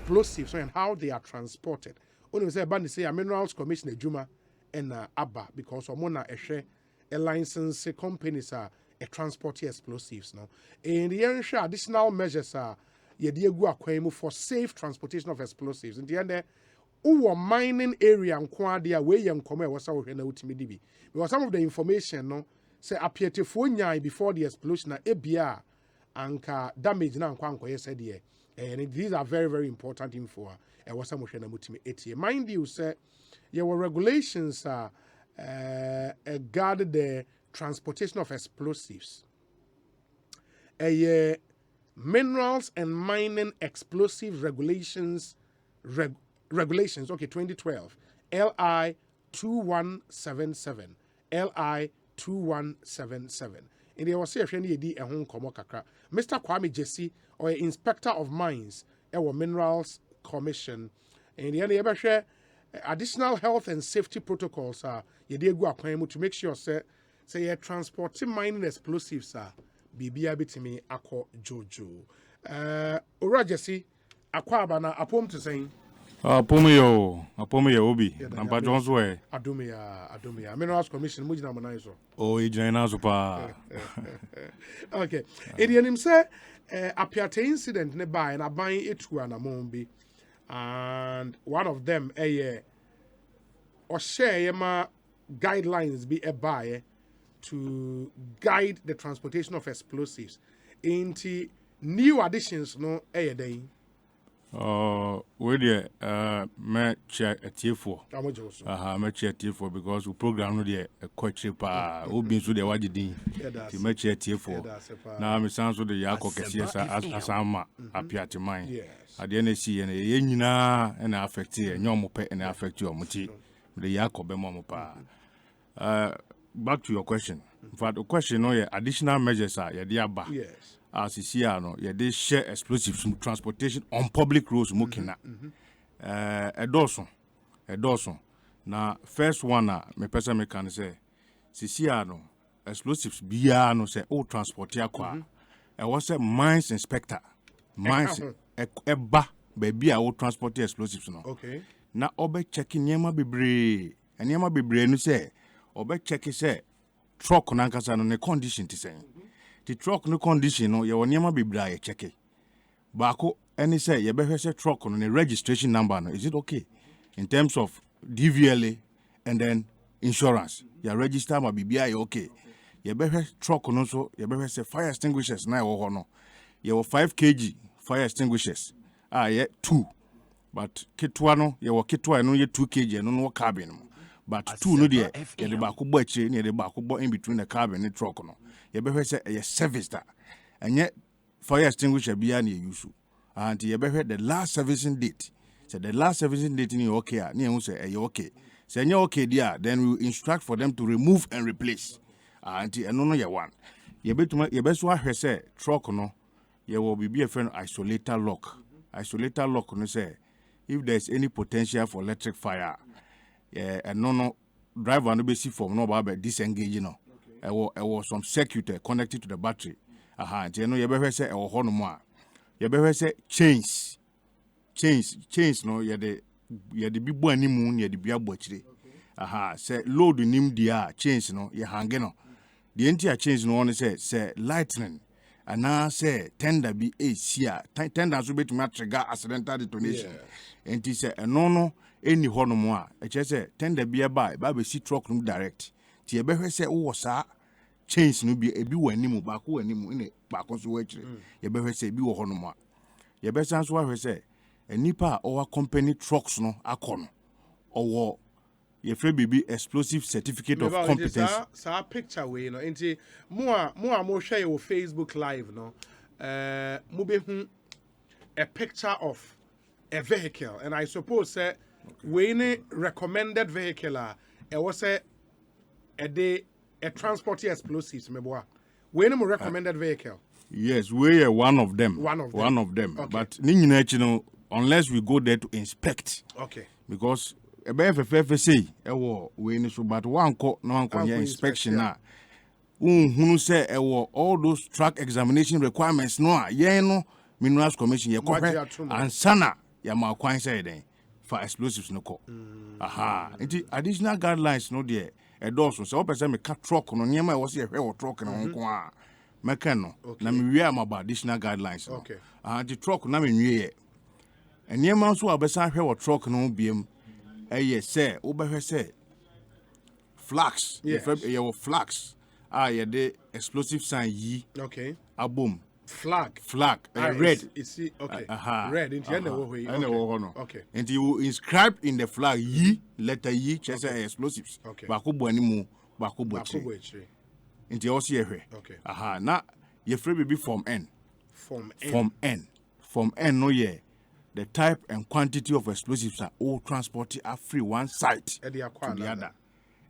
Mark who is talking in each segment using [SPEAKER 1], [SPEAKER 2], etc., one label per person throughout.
[SPEAKER 1] explosives and how they are transported. Only say band say a minerals commission ejuma and ABBA because omona a license companies are a transport explosives no. And the ensure additional measures are yedi egu akwemu for safe transportation of explosives. In the end mining area nkwa dia we ye nkoma e wasa wohwe na utimi dibi. Because some of the information no say appear to nyai before the explosion na ebia anka damage na nkwa nkoye said here. And these are very, very important info. Mind you, say, your regulations guard the transportation of explosives. Minerals and mining explosive regulations, regulations, okay, 2012, LI 2177, LI 2177. In the was Mr. Kwame Gyasi, or Inspector of Mines, our Minerals Commission, and the other additional health and safety protocols are to make sure say transporting mining explosives are bibia bitimi akọ jojo. Ora Gyasi akwa na apom to saying
[SPEAKER 2] apom yo obi na ba jonso e
[SPEAKER 1] adumia Minerals Commission mujina manaiso
[SPEAKER 2] o ejina so pa.
[SPEAKER 1] Okay, him say appear incident nearby and a buying it to an amombi, and one of them or share ma guidelines be a buyer to guide the transportation of explosives into new additions no day.
[SPEAKER 2] We there me check a T4. Me check T4 because we program no there quite cheap obi so there waji din. Ti me check T4. Na me san so the yakọ kesi asama apia ti man. Ade na si ye nyina na affect ye nyom pe na affect your muti. The yakọ be mo pa. Back to your question. In fact, the question no additional measures are ye dey aba.
[SPEAKER 1] Yes.
[SPEAKER 2] As you see, they share explosives transportation on public roads. A dozen. Now, first one, me person me can say, Siciano, explosives biya no say all transport ya kwa. I was a mines inspector, mines eba baby all transport explosives no.
[SPEAKER 1] Okay.
[SPEAKER 2] Now, obe checking nyama bebre, and nyama bebre no say, obe checking say truck nankasa no ne condition to say. The truck no condition no your nyama be bra ye check it. Bako any say you better say truck on the registration number no is it okay in terms of DVLA and then insurance your register ma be okay. You better truck no so you better say fire extinguishers na wo no you 5 kg fire extinguishers yeah 2 but kitwa no you kitwa no ye 2 kg no cabin but 2 no there you the bako bo achi ne the bako bo in between the cabin and truck no. You better say a service that, and yet fire extinguisher be any use. And you better the last servicing date. So the last servicing date in your okay, near say you okay. Say you okay, dear. Then we instruct for them to remove and replace. And no you want. You best what say truck no. You will be a friend isolator lock. Isolator lock no say if there's any potential for electric fire. And no driver no be see for no about disengaging no. There was some circuit connected to the battery. You know, you better say, or honor you better say, chains, no, you're the big boy any moon, you're the beer butchery. Say, load the name dia, chains, no, you're hanging on. The entire chains, no one say, lightning, and now say, tender be a seer, tender to be to match trigger accidental detonation. And he said, no, any honor more. I just say, tender be a buy, baby, see truck room direct. Ti ebe say wo sa chains no bi ebi wani mu ba ko wani mu ne ba ko so wachire ye be say bi wo ho no ma ye be san so wa say enipa our company trucks no akọ no ye free bibi explosive certificate of competence
[SPEAKER 1] sa picture we no enti mo share your Facebook live no mo be hu a picture of a vehicle and I suppose say we ne recommended vehicle was a transport explosives meboa. We no recommended vehicle.
[SPEAKER 2] Yes, we are one of them. One of them.
[SPEAKER 1] Okay.
[SPEAKER 2] But you know, unless we go there to inspect.
[SPEAKER 1] Okay.
[SPEAKER 2] Because FFF say we no so but one ko no inspection na. Who say all those track examination requirements no Minerals Commission ye and sana ya ma kwan say den for explosives no ko aha nti additional guidelines no there e doso so person me ka truck no nyema e wo se ehwe wo truck no nko a meka no na me wi am about additional guidelines no aha nti truck na me nwie ye nyema so abesa hwe wo truck no biem eye say wo behwe say flags ye wo flags ye the explosive sign yi abom
[SPEAKER 1] flag
[SPEAKER 2] red
[SPEAKER 1] red into
[SPEAKER 2] no and you inscribe in the flag yi letter yi chese explosives ba ko bo animu ba ko bo chi into also ye na ye free baby form n no ye the type and quantity of explosives are all transported are free one site to the other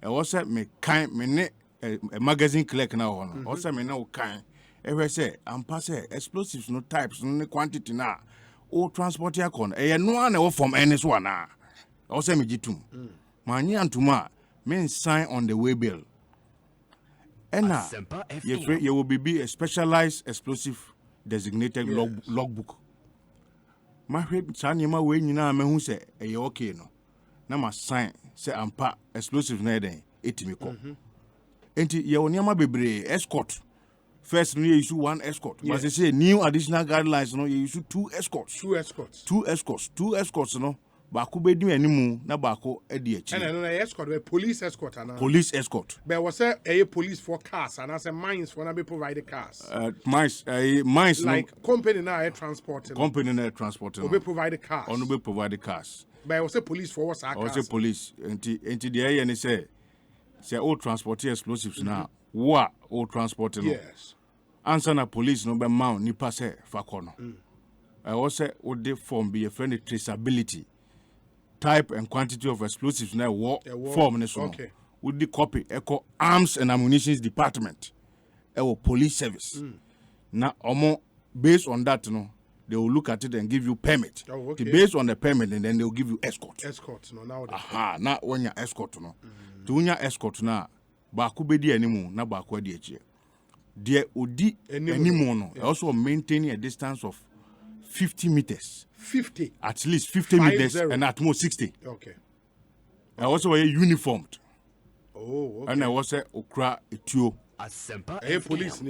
[SPEAKER 2] e also me kind me ne a magazine clerk na ho no also me na o kan e say ampa say explosives no types no quantity na o transport ya kon e no na wo from any so na also me gitum manyi antuma me sign on the way bill ena you will be a specialized explosive designated logbook ma hwe tani ma we nyina ma hu say e okay no na ma sign say ampa explosive na den etimi ko enti ye woniama bebre escort first no you issue one escort but they say new additional guidelines no you issue two escorts no ba ko bedim animu na ba ko edi achi
[SPEAKER 1] no escort be police escort but was say a police for cars and as a mines for na be provide cars
[SPEAKER 2] mines
[SPEAKER 1] like no, company na transport
[SPEAKER 2] no
[SPEAKER 1] be provide cars
[SPEAKER 2] no be provide cars
[SPEAKER 1] but was say police for what cars
[SPEAKER 2] was say police enti the air say all transport explosives now what all transport no answer na police no be mount ni passe fakono I also would the form be a friendly traceability type and quantity of explosives na form ne so would the copy echo arms and ammunition department police service na omo based on that no they will look at it and give you permit based on the permit and then they will give you escort
[SPEAKER 1] no now
[SPEAKER 2] na when you escort no to unya escort na ba ku bedi animu na ba ku adi echi there odi animu no also maintaining a distance of 50 meters at least 50 meters and at most 60 I also were uniformed and I was okra etuo
[SPEAKER 1] police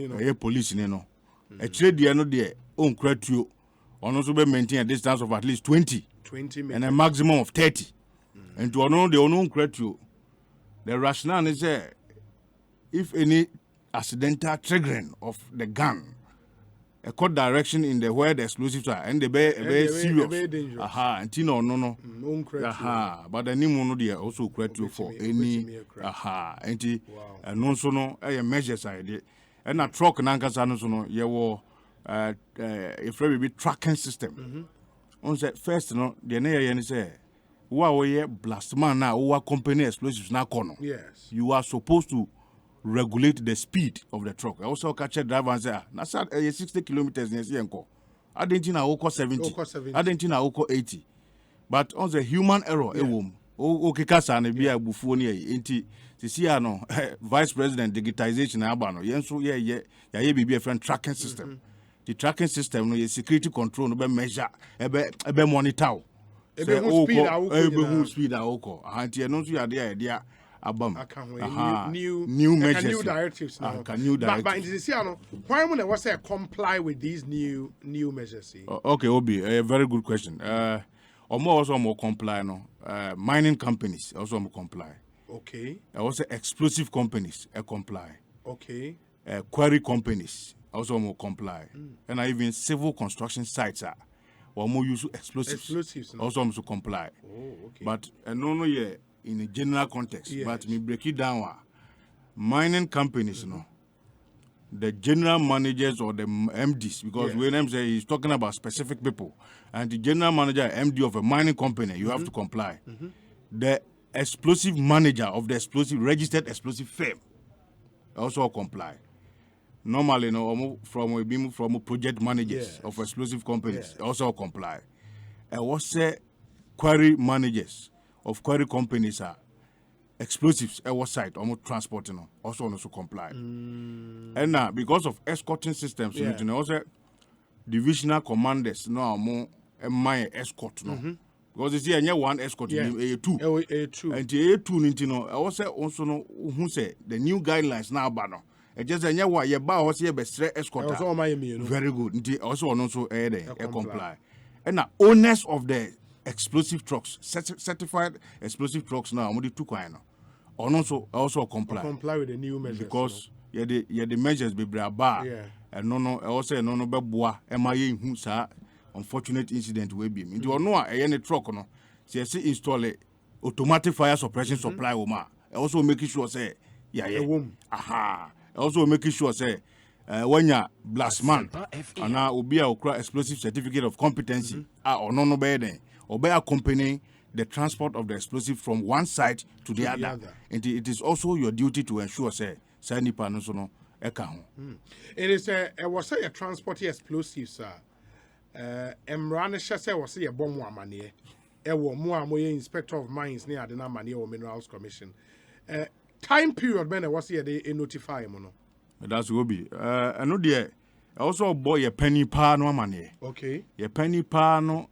[SPEAKER 2] ni no e kire dia no de onkra tuo ono so be maintain a distance of at least 20
[SPEAKER 1] meters
[SPEAKER 2] and a maximum of 30 and to ono de ono onkra tuo the rationale is if any accidental triggering of the gun a cut direction in the where the explosives are and the be serious and no but the new one they also create for any and no so no measures side and a truck nankasa no so no ye wo if we be tracking system on say first no the na ye say we blast man na we company explosives na kono you are supposed to regulate the speed of the truck. I also catch a driver and say, "Na 60 kilometers near Sienko. I didn't know 70. I didn't know 80. But on the human error, okay, kasa na be a buffoni enti. See, no Vice President digitization abano. Yenso ye be a friend tracking system. The tracking system no ye security control no be measure, ebe monitor. Speed awoko. Anti no so ya there abam new measures
[SPEAKER 1] new directives now but in this year no why would I say comply with these new measures
[SPEAKER 2] okay Obi a very good question also more comply no mining companies also more comply also explosive companies comply quarry companies also more comply and even civil construction sites or more use explosives also more comply but no in a general context, but me break it down. Mining companies, the general managers or the MDs, because when I'm saying he's talking about specific people, and the general manager, MD of a mining company, you have to comply. The explosive manager of the registered explosive firm also comply. Normally, from project managers of explosive companies also comply. I was say quarry managers of quarry companies are explosives our site almost transporting also comply and now because of escorting systems also divisional commanders no more my escort no. Because you see any one escort in two.
[SPEAKER 1] A2.
[SPEAKER 2] And the A2 no also no who say the new guidelines now bano. E just any wa ye ba ho se be stre escort.
[SPEAKER 1] Also my you know.
[SPEAKER 2] Very good. Nti also also comply. And now owners of the explosive trucks, certified explosive trucks now, mo di two kwan no. Also comply.
[SPEAKER 1] Comply with the new measures.
[SPEAKER 2] Because the measures be bra ba. And no also no be boa e ma ye hu sa unfortunate incident we be. Nti ono a any truck no, say install a automatic fire suppression supply wo also making sure say also making sure say when you blast man and now obi a okra explosive certificate of competency ono no be den obey accompanying the transport of the explosive from one site to the other. And it is also your duty to ensure say nipa no so no eka ho.
[SPEAKER 1] It is was say a transport explosives Emran Shase was say a bomb amane. Ewo mo amoye inspector of mines near the amane or minerals commission. Time period when was here they notify mo no.
[SPEAKER 2] That's go be. I know there also boy a penny pa no amane.
[SPEAKER 1] Okay.
[SPEAKER 2] Ye penny pa no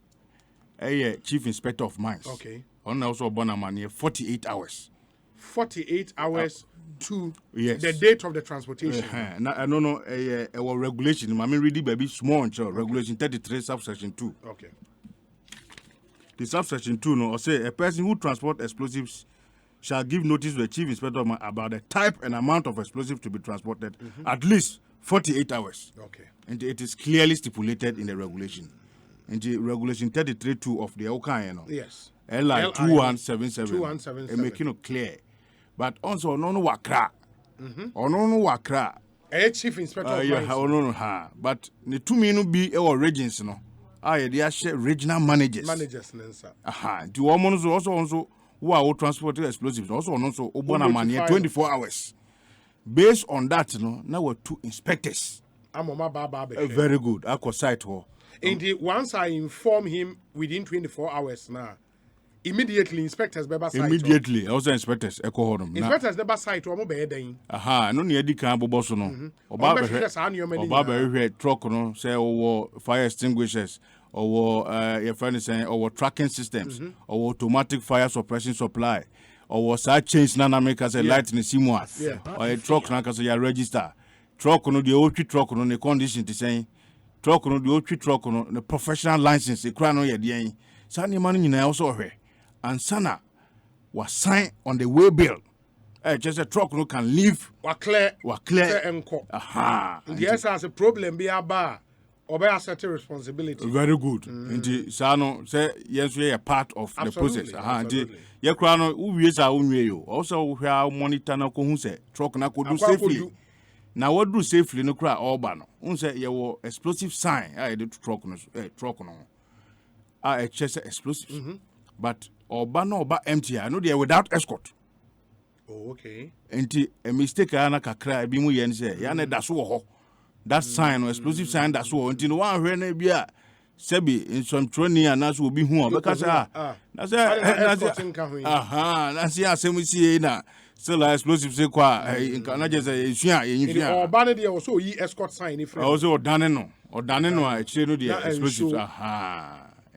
[SPEAKER 2] chief inspector of mines.
[SPEAKER 1] Okay.
[SPEAKER 2] On also born amane 48 hours.
[SPEAKER 1] 48 hours to
[SPEAKER 2] yes.
[SPEAKER 1] The date of the transportation.
[SPEAKER 2] I don't know a regulation. I mean, read baby small regulation 33 subsection 2.
[SPEAKER 1] Okay.
[SPEAKER 2] The subsection 2 no say a person who transport explosives shall give notice to the chief inspector about the type and amount of explosive to be transported at least 48 hours.
[SPEAKER 1] Okay.
[SPEAKER 2] And it is clearly stipulated in the regulation. In the regulation 33.2 of the OKI,
[SPEAKER 1] yes.
[SPEAKER 2] LI 2177.
[SPEAKER 1] 2177.
[SPEAKER 2] Making it clear. But also no wakra. No wakra.
[SPEAKER 1] A chief inspector of mines.
[SPEAKER 2] No. But the two men be our regions no. They are regional managers.
[SPEAKER 1] Managers, sir.
[SPEAKER 2] The woman also who are transporting explosives also obona money 24 hours. Based on that, now we're two inspectors. Very good. I could cite her.
[SPEAKER 1] Indeed, once I inform him within 24 hours now, immediately inspectors beba site.
[SPEAKER 2] Immediately, also inspectors echo hodum.
[SPEAKER 1] Inspectors beba site o mo be den.
[SPEAKER 2] No near the can bobo so no. Oba be truck no say fire extinguishers or your friend is saying or tracking systems or automatic fire suppression supply or side chains na make as a light in simwa or a truck na cause you register. Truck no the old truck no the condition to say truck no the old truck no the professional license the crown no ye dey. Sani man nyina also hwe. And Sana was signed on the way bill. Just a truck no can leave.
[SPEAKER 1] Wa clear. Yes, has a problem be a bar. Obey a certain responsibility.
[SPEAKER 2] Very good. Indeed, Sano say yes, we are part of the process. Indeed, your crown who is our own way. Also, we are monitor na who say truck na could do safely. Now, what do safely no cry all bano? Say you explosive sign. I did truck no. I chase explosives. But Oba empty. I know they are without escort.
[SPEAKER 1] Oh, okay.
[SPEAKER 2] And a mistake ana kakra bi mu yen say ya na da so ho. That sign or explosive sign that so until no one hwe na bia sebi in some training and as obi hu because na say na say asem sie na still explosive say kwa na just esua yenfia.
[SPEAKER 1] Oba na dey also yi escort sign if.
[SPEAKER 2] Also odane no a chire no dey explosive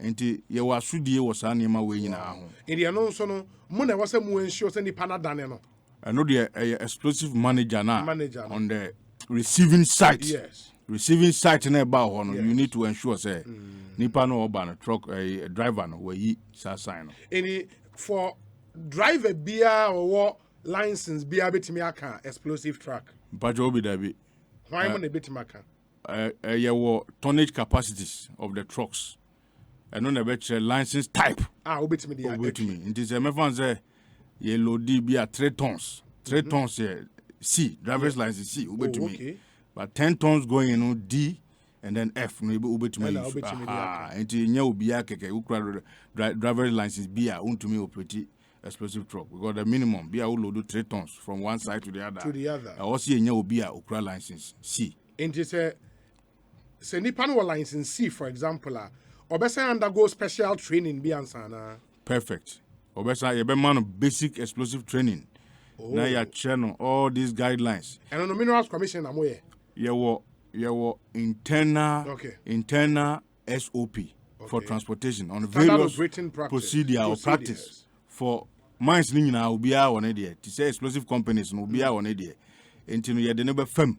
[SPEAKER 2] enti ye wasudie wo sa nema we nyina ho
[SPEAKER 1] enti eno nso no mo na wase mu ensure se nipa na dane no
[SPEAKER 2] eno de explosive manager on the receiving site.
[SPEAKER 1] Yes.
[SPEAKER 2] Receiving site na ba ho no you need to ensure say nipa no oba no truck driver no we sa sign no
[SPEAKER 1] eni for driver bia or license bia betimi aka explosive truck
[SPEAKER 2] but obi da bi
[SPEAKER 1] why mo na betimi aka
[SPEAKER 2] ye wo tonnage capacities of the trucks. And on the license type.
[SPEAKER 1] Obey me.
[SPEAKER 2] It is a method say ye load be at 3 tons. 3 tons C, driver's license C, obey to me. But 10 tons going in D and then F, no obey to me. And you be a driver's license be a to me pretty explosive truck. We got the minimum be a load 3 tons from one side to the other. I also you be a Ukra license C.
[SPEAKER 1] And it's a nipa no license C, for example. Obesa undergo special training be ansana. Perfect.
[SPEAKER 2] Obesa you be man of basic explosive training. Now you channel all these guidelines.
[SPEAKER 1] And on the Minerals Commission you
[SPEAKER 2] were internal SOP for transportation on
[SPEAKER 1] Standard
[SPEAKER 2] various
[SPEAKER 1] operating
[SPEAKER 2] procedure or practice
[SPEAKER 1] procedures.
[SPEAKER 2] for mines ni nyina obiara won there to say explosive companies no obiara won there enti no ye de ne be fam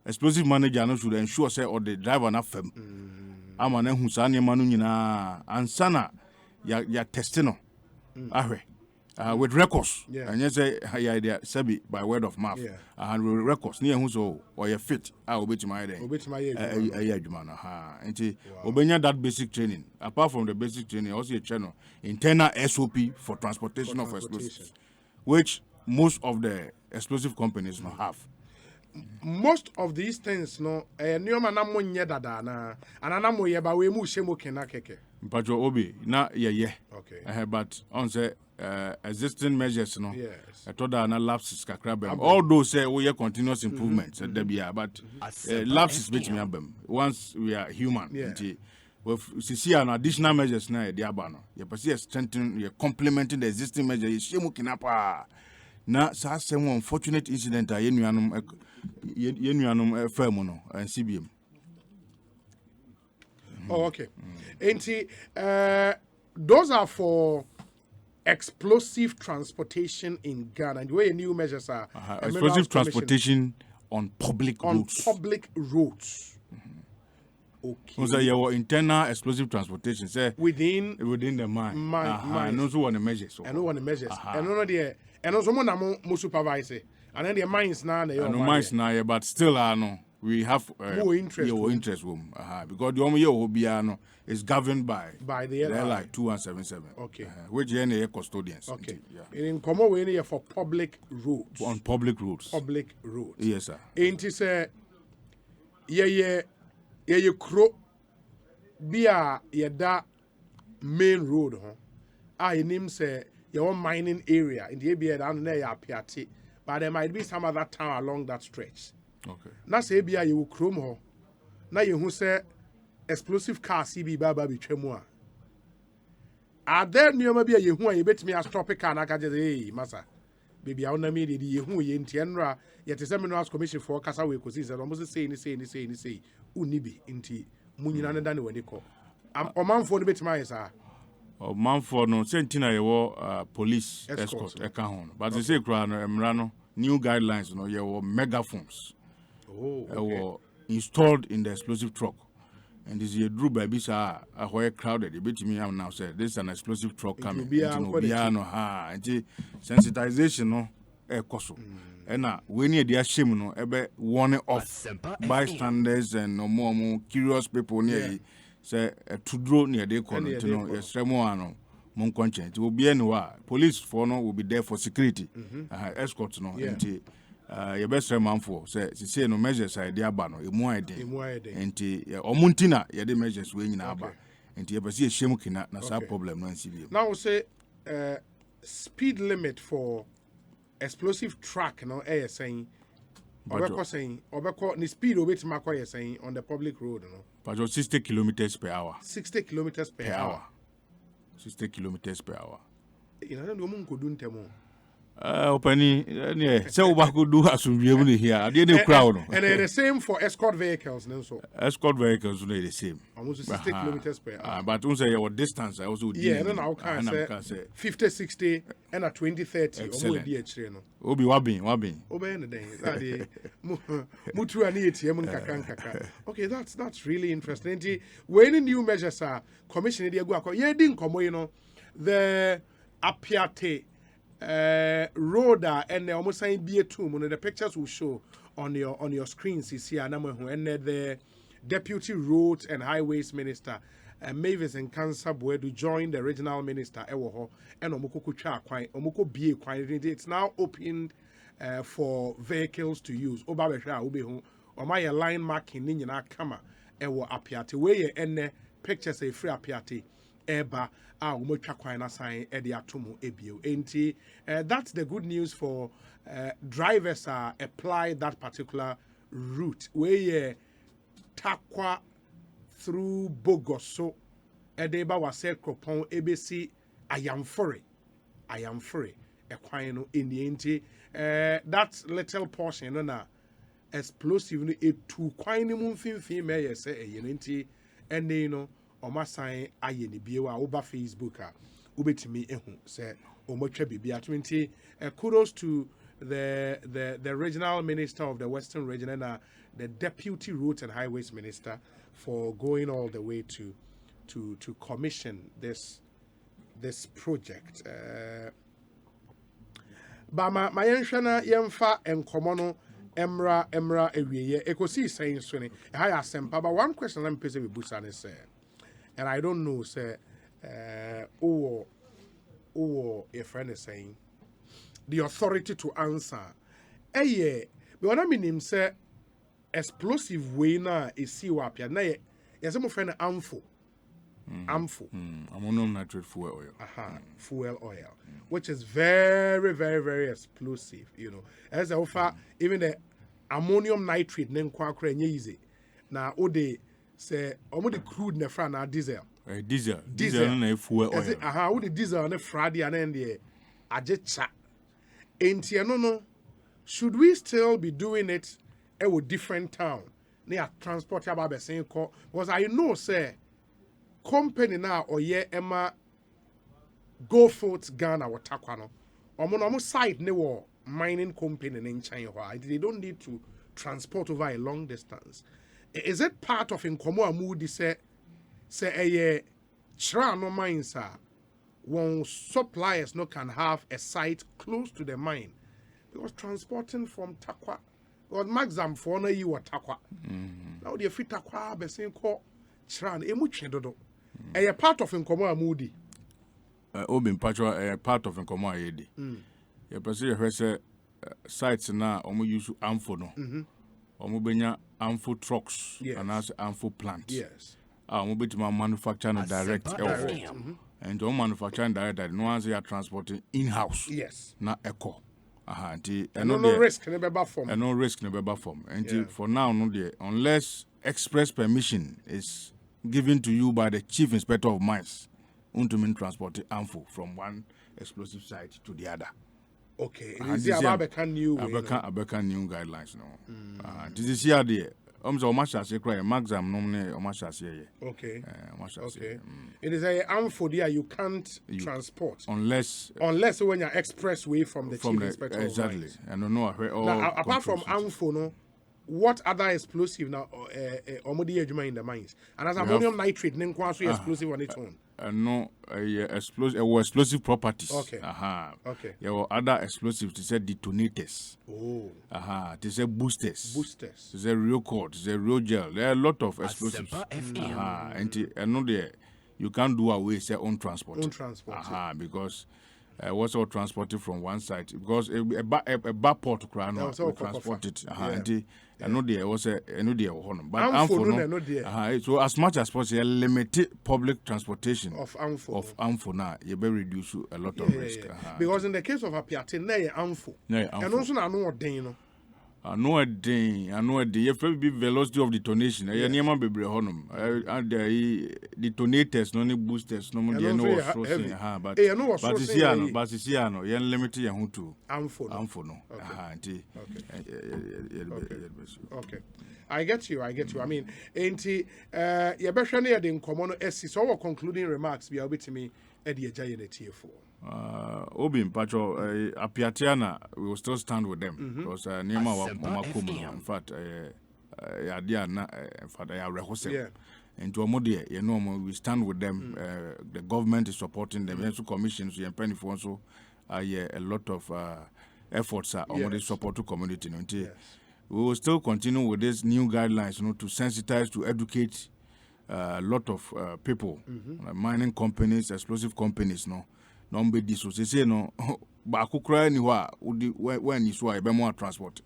[SPEAKER 2] explosive manager no should ensure say or the driver na fam ama na hu sa ne ma no nyina ansa na ya test no ahwe with records and you say ya idea sabi by word of mouth and with records near who so or you fit obetima there adwuma no ha enti obenya that basic training. Apart from the basic training also a channel internal SOP for transportation of explosives, which most of the explosive companies now have.
[SPEAKER 1] Most of these things no nneoma na mo nye dada na anana mo ye ba we mu hye mo kena keke.
[SPEAKER 2] Mpacho obi na ye
[SPEAKER 1] Okay.
[SPEAKER 2] but on say existing measures no
[SPEAKER 1] Yes.
[SPEAKER 2] toda na lapses kakra bem. Although say we are continuous improvements but lapses bit me abem once we are human. With see an additional measures na the abano you perceive strengthening you complementing the existing measures you shemu kinapa na sa some unfortunate incident a yenuanum firm no and CBM.
[SPEAKER 1] Oh, okay. Those are for explosive transportation in Ghana. And the way new measures are
[SPEAKER 2] explosive transportation on public roads.
[SPEAKER 1] On public roads. Okay.
[SPEAKER 2] So your internal explosive transportation say
[SPEAKER 1] within
[SPEAKER 2] the mine. And also on the measures.
[SPEAKER 1] And on the measures. And on the and also mo supervise. And then the mines now
[SPEAKER 2] mines now, but still no. We have
[SPEAKER 1] more interest
[SPEAKER 2] room. Because the only year is governed by
[SPEAKER 1] the
[SPEAKER 2] LI 2177.
[SPEAKER 1] Okay.
[SPEAKER 2] Which are custodians.
[SPEAKER 1] Okay. In common way for public roads.
[SPEAKER 2] On public roads.
[SPEAKER 1] Public roads.
[SPEAKER 2] Yes, sir.
[SPEAKER 1] Ain't it say ye kro bia ye da main road I name say your mining area in the area down there ya piati, but there might be some other town along that stretch.
[SPEAKER 2] Okay.
[SPEAKER 1] Na say bia ye krom ho na ye hu say explosive car CB baba bi twemu a are there nyoma bia ye hu a ye betimi a stop car na ka je hey masa baby a una me de ye hu ye ntia nra ye te say minerals commission for kasa we ko say almost say ni unibi nti munyina ne da ne wani ko omanfo no betima yesa
[SPEAKER 2] omanfo no sentina ye wo police escort e ka ho but they say kra no emra no new guidelines no ye wo megaphones installed in the explosive truck. And this year drew by bisa a crowded. The bit me now said this is an explosive truck coming. And sensitization no koso. And now when you dear shame no ebe warning off bystanders and no more curious people near say to draw near they call it no extremo mon conscience. It will be anywhere. Police for no will be there for security. Escorts no your best man for say no measures idea ba no emu ide enti omuntina ye de measures we nyina aba enti ye bese ehiem kina na sa problem no NCBM.
[SPEAKER 1] Now say speed limit for explosive truck no saying obeko ni speed obetima kwa saying on the public road no
[SPEAKER 2] but 60 kilometers per hour
[SPEAKER 1] 60 kilometers per hour
[SPEAKER 2] 60 kilometers per hour
[SPEAKER 1] ina no mu nkodu ntemo
[SPEAKER 2] Opani, say we could do as we here. I didn't crowd.
[SPEAKER 1] And they're the same for escort vehicles, no so.
[SPEAKER 2] Escort vehicles are the same.
[SPEAKER 1] Almost 60 kilometers per hour.
[SPEAKER 2] But also your distance, I also
[SPEAKER 1] no, can say 50, 60, and a 20, 30.
[SPEAKER 2] Excellent. Obi wabbing.
[SPEAKER 1] Mutu ani ATM kaka. Okay, that's really interesting. When new measures are commissioned, they go. Yeah, didn't come. The Apiate. Road and almost saying be a tomb. The pictures will show on your screens. You see, and the Deputy Roads and Highways Minister, Mavis and Cancer Boedu joined the regional minister Ewoho and Omoko Cha Kwai Omoko Bie Kwai. It's now opened for vehicles to use. Obabesha Ubehu or my line marking in Kama Ewo Apiati. Where and pictures a free Apiati. Eba sign ebio. That's the good news for drivers apply that particular route where Takwa through Bogoso Edeba was said Cropon ABC I am free equino in the enti that little portion na explosive a two quine moon female say a unity and you know ɔma sign ayɛ ne bio a woba Facebook a wobɛtumi ehu sɛ ɔmɔtwa biribi ato nti kudos to the regional minister of the Western region and the deputy roads and highways minister for going all the way to commission this project. But my yenhwana yemfa enkomo no emra ewieye ekosi saying so ne ha ya sempa. But one question I'm pese we busa ne say, and I don't know say or a friend is saying the authority to answer. But when I mean him say explosive way na esi wa apia na ye say mo friend amfo.
[SPEAKER 2] Ammonium nitrate fuel oil.
[SPEAKER 1] Fuel oil, which is very, very, very explosive. You know, as I offer even the ammonium nitrate, then quite easy. Now, ode say, the crude nefra na diesel.
[SPEAKER 2] Diesel na fuel oil.
[SPEAKER 1] All the diesel on the Friday and then the ajecha. Ain't no. Should we still be doing it with different town? Near transport about saying call because I know say. Company now or Emma go forth Ghana or Takwano. Or site ne war mining company in China. They don't need to transport over a long distance. Is it part of Incomo Moody say a chra no mines are when suppliers no can have a site close to the mine? Because transporting from Takwa or maximum for no you or Takwa. Now the fit Takwa be saying call chran emuche dodo. A part of Nkomo Moody.
[SPEAKER 2] Obin Patro, a part of Nkomo Ayedi. You perceive say sites now, use amfo no. Omubenya amfo trucks and as amfo plants.
[SPEAKER 1] Yes.
[SPEAKER 2] Mobile manufacturing direct. And all manufacturing direct, no one's are transporting in house.
[SPEAKER 1] Yes.
[SPEAKER 2] Not echo. And
[SPEAKER 1] no risk, never form.
[SPEAKER 2] And no risk, never form. And for now, no dear, unless express permission is given to you by the chief inspector of mines, unto transport amfo from one explosive site to the other.
[SPEAKER 1] Okay, is it about new
[SPEAKER 2] new guidelines no. This is here there. So much as you cry, maximum nomine or much as here.
[SPEAKER 1] Okay. It is a amfo there you can't transport
[SPEAKER 2] unless
[SPEAKER 1] when you're expressway from the chief inspector.
[SPEAKER 2] Exactly. I don't know where all
[SPEAKER 1] now, apart from amfo no. What other explosive now in the mines? And as ammonium nitrate, then quite explosive on its own.
[SPEAKER 2] No, explosive properties.
[SPEAKER 1] Okay.
[SPEAKER 2] Okay. There were other explosives. They said detonators.
[SPEAKER 1] Oh.
[SPEAKER 2] They said boosters. They said real cord. They said real gel. There are a lot of explosives. And no, there you can't do away say own transport. Because. Was all transported from one site because a back port crown transported. I know there was a but so as much as possible, limited public transportation of amfo now, you better reduce a lot of risk.
[SPEAKER 1] Because in the case of Apiate, nay amfo, and also I know what they
[SPEAKER 2] I know a day. You feel the velocity of detonation. I never be honum. And the detonators, no boosters, no more. But it's here, no. You limited your own to amfo no.
[SPEAKER 1] Okay. I get you. I mean, ain't you better near the common SC. So our concluding remarks be able to me at the giant here for.
[SPEAKER 2] Obin Pacho Apiatiana, we will still stand with them because Nema Makum, in fact, I rehearsal. And to Amodi, we stand with them. The government is supporting them. Also, commissions, penny for also a lot of efforts are already support to community. We will still continue with these new guidelines, to sensitize, to educate a lot of people, mining companies, explosive companies, Number this so say no baako kra ni ho a when you so e be more transport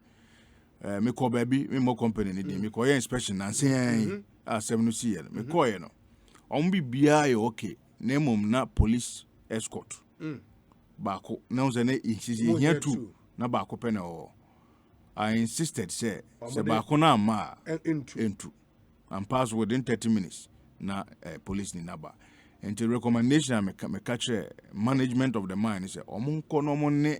[SPEAKER 2] me call baby me more company ni dey me call inspection na say asem no see me call no on bi bia e okay na mom na police escort baako na say na here too na baako pe na o I insisted say baako na ma into and pass within 30 minutes na police ni naba. And the recommendation I catch management of the mine is omunko no monne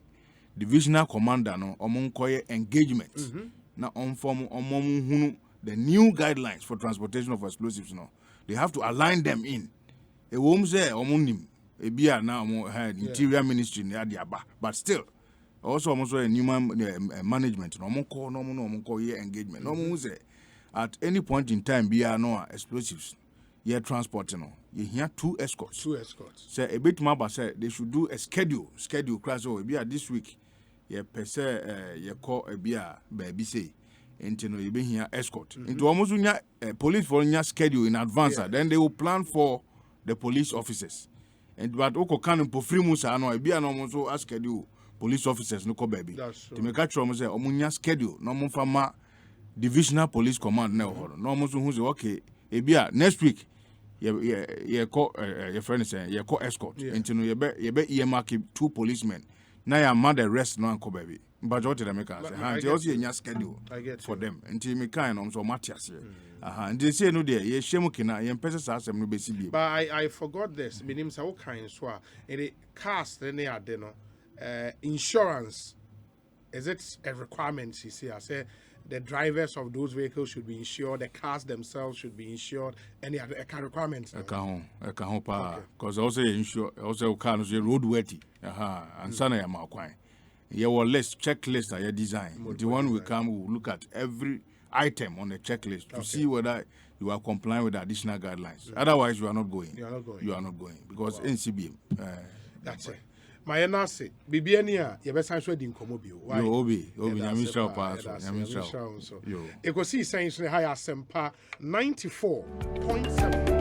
[SPEAKER 2] divisional commander no omunko engagement na on form hunu the new guidelines for transportation of explosives, they have to align them in. A woman say, "Omunim, a beer now had interior ministry near the Abba," but still, also almost a new management, no more year engagement, no more say at any point in time, beer no explosives, you're transporting, you hear 2 escorts.
[SPEAKER 1] 2 escorts.
[SPEAKER 2] Say a bit more, say they should do a schedule class over beer this week. You per se, you call a beer, baby say. Into you be here escort. Into almost police for your schedule in advance. Then they will plan for the police officers. And but oko can po free musa no be an almost so schedule police officers no ko baby. To make catch almost say omunya schedule no mo fama divisional police command na ho. No almost who say okay e bia next week ye call your friend say ye call escort. Into no ye be earmark 2 policemen. Now you mad the rest no anko baby. But what did I make us? And also a schedule for them. Until me kind of so Matthias here. And they say no there, ye shemukina, ye pesa asem no besi.
[SPEAKER 1] But I forgot this. My name is how kind so it cast then they are insurance. Is it a requirement? You see, I say the drivers of those vehicles should be insured, the cars themselves should be insured, any other requirements.
[SPEAKER 2] I can't pa because also insure also cars roadworthy. And sana ya makwai. Your list checklist that you design. The one we come, we will look at every item on the checklist to see whether you are complying with the additional guidelines. Otherwise, you are not going.
[SPEAKER 1] You are not going.
[SPEAKER 2] You are not going because NCBM.
[SPEAKER 1] That's it. My nasi, Bibiania, you best answer the incomobile.
[SPEAKER 2] Yo, Obi, Yamisha Pass, Yamisha.
[SPEAKER 1] Yo, you can see saying higher Sempa 94.7.